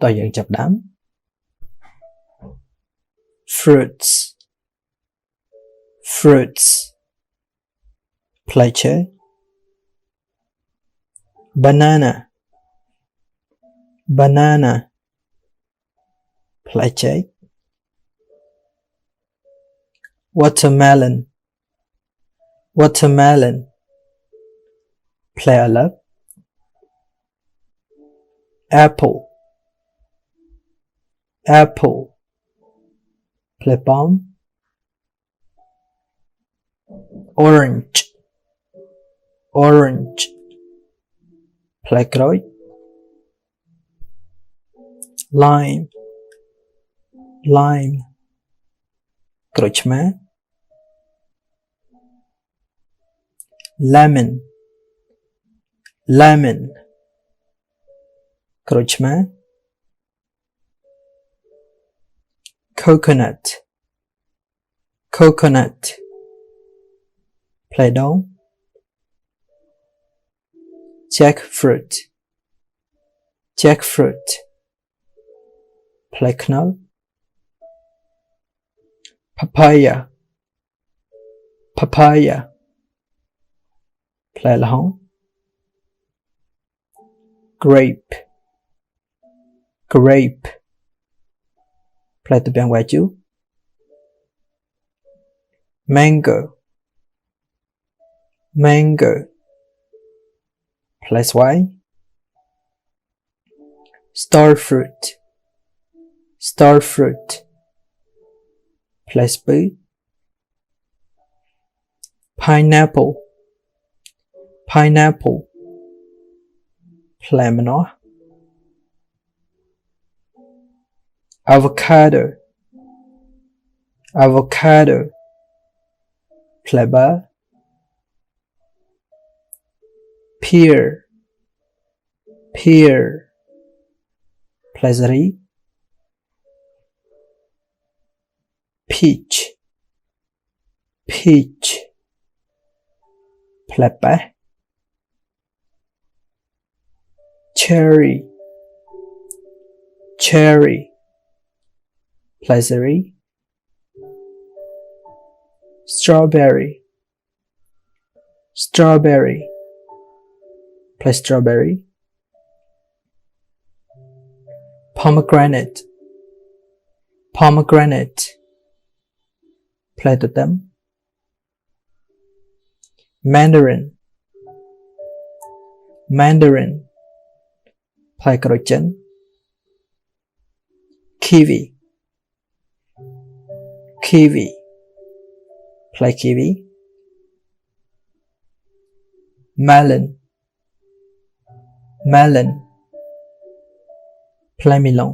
តើយើងចាប់ផ្ដើម fruits fruits ផ្លែឈើ banana banana ផ្លែចេក watermelon watermelon ផ្លែឪឡឹក apple apple ផ្លែប៉ោម orange orange ផ្លែក្រូច lime lime ក្រូចឆ្មា lemon lemon ក្រូចឆ្មា coconut coconut ផ្លែដូង jackfruit jackfruit ផ្លែខ្នុរ papaya papaya ផ្លែល្ហុង grape grape ផ្លែទំពាំងវ៉ាជូ mango mango ផ្លែស្វាយ star fruit star fruit ផ្លែស្ពឺ pineapple pineapple ផ្លែម្នាស់ avocado avocado ផ្លែប័រ pear pear ផ្លែសេរី peach peach ផ្លែប៉េះ cherry cherry ផ្លែសេរី strawberry strawberry ផ្លែ strawberry pomegranate pomegranate ផ្លែទទឹម mandarin mandarin ផ្លែក្រូចចិន kiwi kiwi ផ្លែ kiwi melon melon ផ្លែមីឡុង